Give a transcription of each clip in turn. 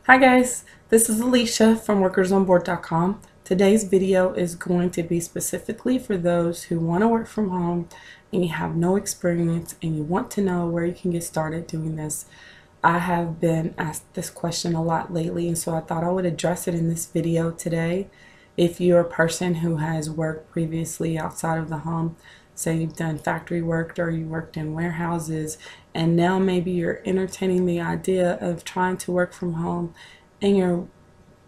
Hi guys, this is Alicia from workersonboard.com. Today's video is going to be specifically for those who want to work from home and you have no experience and you want to know where you can get started doing this. I have been asked this question a lot lately, and so I thought I would address it in this video today. If you're a person who has worked previously outside of the home, say you've done factory work or you worked in warehouses, and now maybe you're entertaining the idea of trying to work from home and you're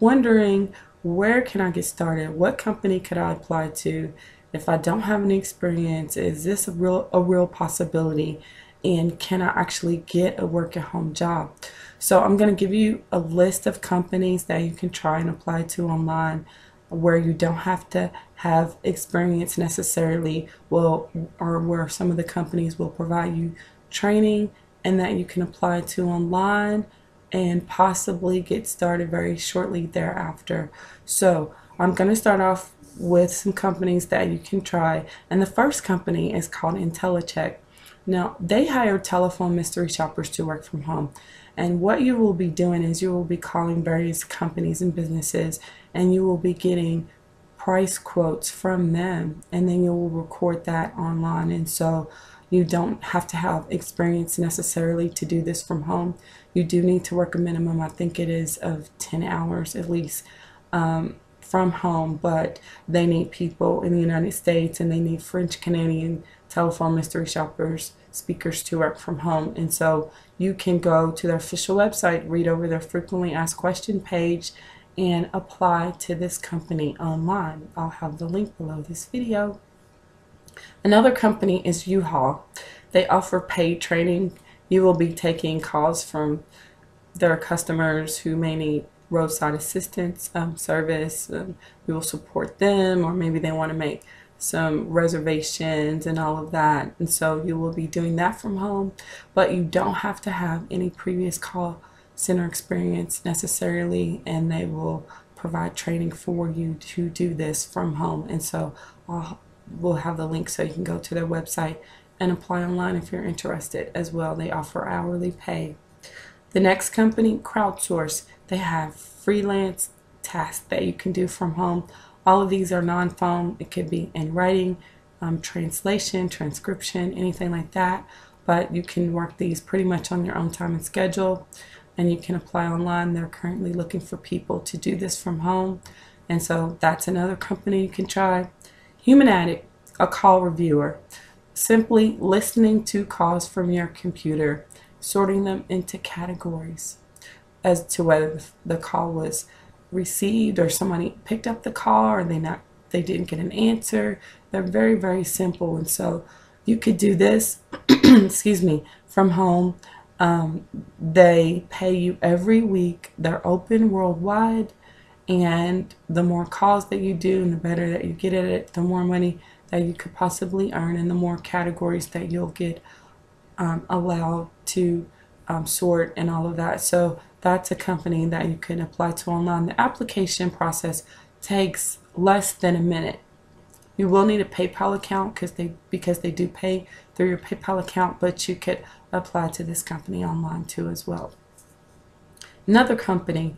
wondering, where can I get started? What company could I apply to? If I don't have any experience, is this a real possibility? And can I actually get a work at home job? So I'm going to give you a list of companies that you can try and apply to online, where you don't have to have experience necessarily, or where some of the companies will provide you training and that you can apply to online and possibly get started very shortly thereafter. So I'm going to start off with some companies that you can try, and the first company is called Intellicheck. Now, they hire telephone mystery shoppers to work from home. And what you will be doing is you will be calling various companies and businesses, and you will be getting price quotes from them, and then you will record that online. And so you don't have to have experience necessarily to do this from home. You do need to work a minimum, I think it is, of 10 hours at least from home, but they need people in the United States, and they need French Canadian telephone mystery shoppers, speakers, to work from home. And so you can go to their official website, read over their frequently asked question page, and apply to this company online. I'll have the link below this video. Another company is U-Haul. They offer paid training. You will be taking calls from their customers who may need roadside assistance service. We will support them, or maybe they want to make some reservations and all of that, and so you will be doing that from home. But you don't have to have any previous call center experience necessarily, and they will provide training for you to do this from home. And so we'll have the link so you can go to their website and apply online if you're interested as well. They offer hourly pay. The next company, Crowdsource, they have freelance tasks that you can do from home. All of these are non-phone. It could be in writing, translation, transcription, anything like that. But you can work these pretty much on your own time and schedule, and you can apply online. They're currently looking for people to do this from home, and so that's another company you can try. Human Addict, a call reviewer. Simply listening to calls from your computer, sorting them into categories as to whether the call was received or somebody picked up the call or they didn't get an answer. They're very, very simple, and so you could do this excuse me, from home. They pay you every week. They're open worldwide, and the more calls that you do and the better that you get at it, the more money that you could possibly earn, and the more categories that you'll get allowed to sort and all of that. So that's a company that you can apply to online. The application process takes less than a minute. You will need a PayPal account because they do pay through your PayPal account, but you could apply to this company online too as well. Another company,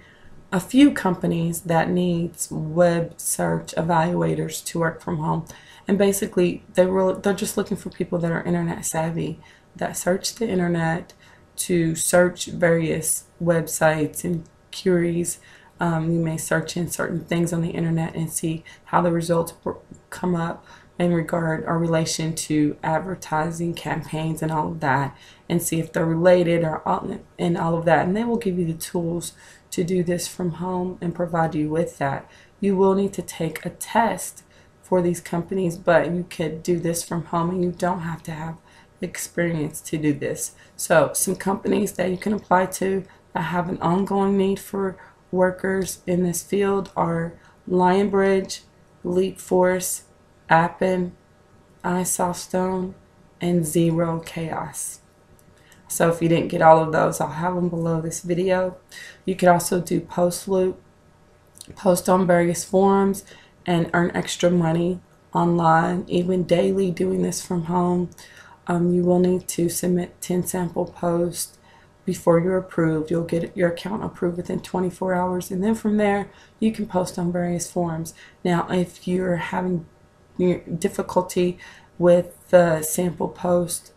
a few companies that needs web search evaluators to work from home, and basically they're just looking for people that are internet savvy, that search the internet to search various websites and queries. You may search in certain things on the internet and see how the results come up in regard or relation to advertising campaigns and all of that, and see if they're related and all of that. And they will give you the tools to do this from home and provide you with that. You will need to take a test for these companies, but you could do this from home, and you don't have to have experience to do this. So some companies that you can apply to that have an ongoing need for workers in this field are Lionbridge, Leapforce, Appen, iSoftstone, and Zero Chaos. So if you didn't get all of those, I'll have them below this video. You could also do Postloop, post on various forums, and earn extra money online, even daily, doing this from home. You will need to submit 10 sample posts before you're approved. You'll get your account approved within 24 hours, and then from there you can post on various forums. Now, if you're having difficulty with the sample post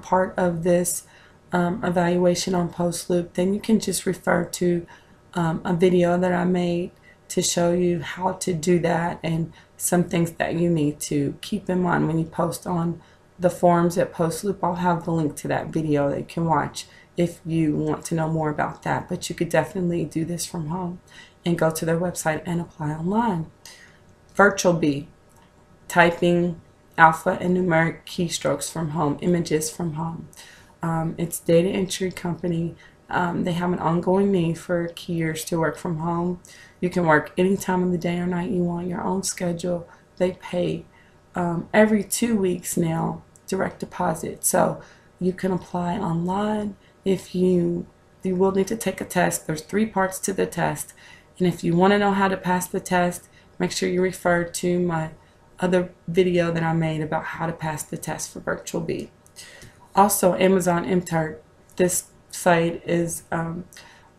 part of this evaluation on PostLoop, then you can just refer to a video that I made to show you how to do that and some things that you need to keep in mind when you post on the forums at PostLoop. I'll have the link to that video that you can watch if you want to know more about that. But you could definitely do this from home and go to their website and apply online. VirtualBee, typing alpha and numeric keystrokes from home, images from home. It's a data entry company. They have an ongoing need for keyers to work from home. You can work any time of the day or night you want, your own schedule. They pay every 2 weeks now, direct deposit. So you can apply online. If you will need to take a test. There's 3 parts to the test. And if you want to know how to pass the test, make sure you refer to my other video that I made about how to pass the test for VirtualBee. Also, Amazon Intern. This site is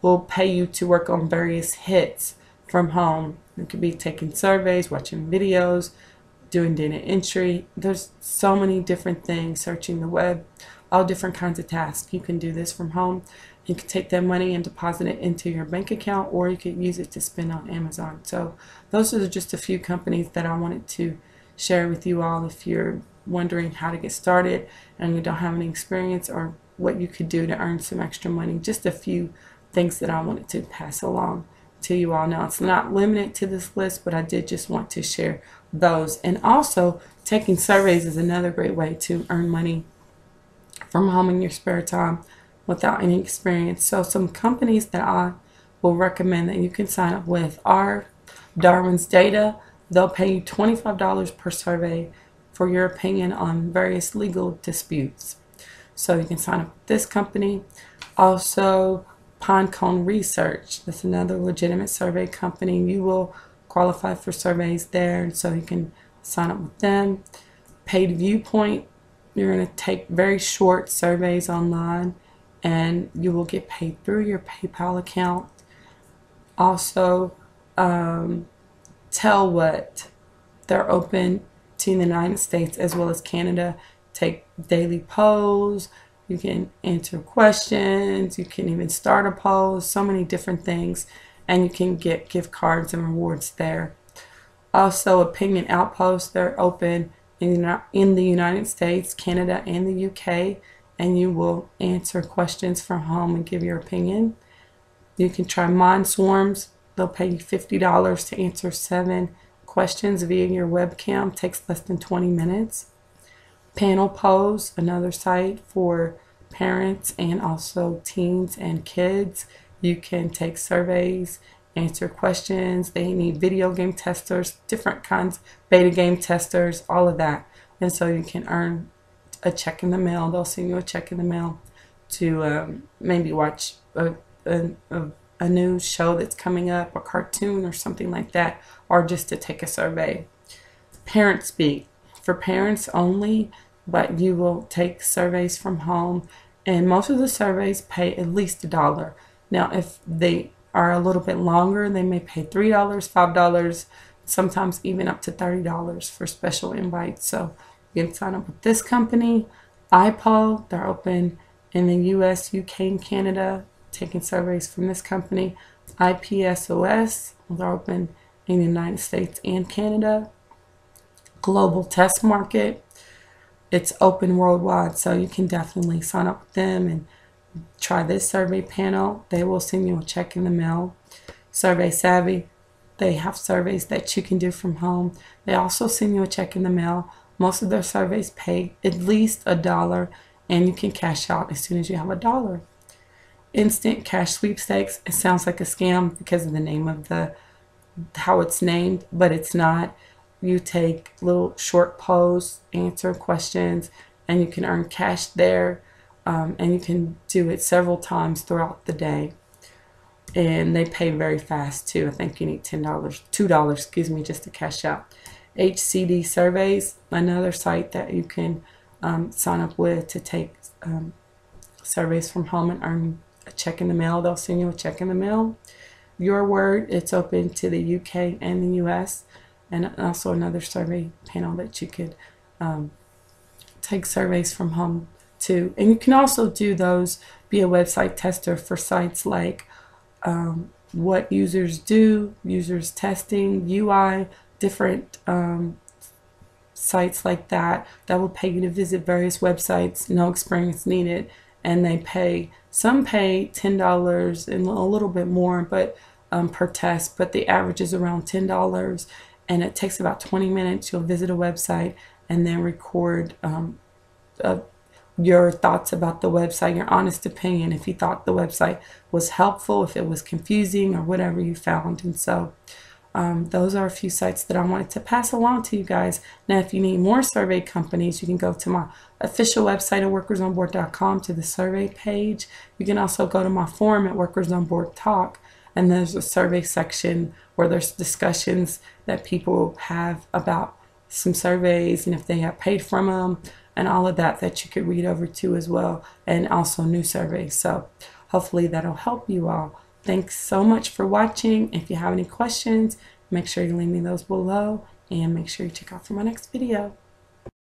will pay you to work on various hits from home. It could be taking surveys, watching videos, doing data entry. There's so many different things, searching the web, all different kinds of tasks. You can do this from home. You can take that money and deposit it into your bank account, or you could use it to spend on Amazon. So those are just a few companies that I wanted to share with you all if you're wondering how to get started and you don't have any experience, or what you could do to earn some extra money. Just a few things that I wanted to pass along to you all. Now, it's not limited to this list, but I did just want to share those. And also, taking surveys is another great way to earn money from home in your spare time without any experience. So some companies that I will recommend that you can sign up with are Darwin's Data. They'll pay you $25 per survey for your opinion on various legal disputes. So you can sign up with this company. Also, Pinecone Research. That's another legitimate survey company. You will qualify for surveys there, and so you can sign up with them. Paid Viewpoint. You're going to take very short surveys online, and you will get paid through your PayPal account. Also, Tell What. They're open to the United States as well as Canada. Take daily polls. You can answer questions. You can even start a poll. So many different things, and you can get gift cards and rewards there. Also, Opinion Outpost. They're open in the United States, Canada, and the UK, and you will answer questions from home and give your opinion. You can try MindSwarms. They'll pay you $50 to answer 7 questions via your webcam. Takes less than 20 minutes. Panel Pose, another site for parents and also teens and kids. You can take surveys, answer questions. They need video game testers, different kinds, beta game testers, all of that. And so you can earn a check in the mail. They'll send you a check in the mail to maybe watch a new show that's coming up, a cartoon or something like that, or just to take a survey. ParentSpeak, for parents only, but you will take surveys from home, and most of the surveys pay at least $1. Now, if they are a little bit longer, they may pay $3, $5, sometimes even up to $30 for special invites. So you can sign up with this company. iPoll, they're open in the US, UK, and Canada, taking surveys from this company. IPSOS, they're open in the United States and Canada. Global Test Market, it's open worldwide, so you can definitely sign up with them and try this survey panel. They will send you a check in the mail. Survey Savvy, they have surveys that you can do from home. They also send you a check in the mail. Most of their surveys pay at least $1, and you can cash out as soon as you have $1. Instant Cash Sweepstakes, it sounds like a scam because of the name of how it's named, but it's not. You take little short polls, answer questions, and you can earn cash there, and you can do it several times throughout the day. And they pay very fast too. I think you need $2, excuse me, just to cash out. HCD Surveys, another site that you can sign up with to take surveys from home and earn a check in the mail. They'll send you a check in the mail. Your Word, it's open to the UK and the US, and also another survey panel that you could take surveys from home to. And you can also do those, be a website tester for sites like What Users Do, Users Testing, UI, different sites like that will pay you to visit various websites, no experience needed, and they pay, some pay $10 and a little bit more, but per test, but the average is around $10, and it takes about 20 minutes. You'll visit a website and then record your thoughts about the website, your honest opinion, if you thought the website was helpful, if it was confusing, or whatever you found. And so those are a few sites that I wanted to pass along to you guys. Now, if you need more survey companies, you can go to my official website at workersonboard.com to the survey page. You can also go to my forum at Workers on Board Talk, and there's a survey section where there's discussions that people have about some surveys and if they have paid from them and all of that you could read over to as well, and also new surveys. So hopefully that'll help you all. Thanks so much for watching. If you have any questions, make sure you leave me those below, and make sure you check out for my next video.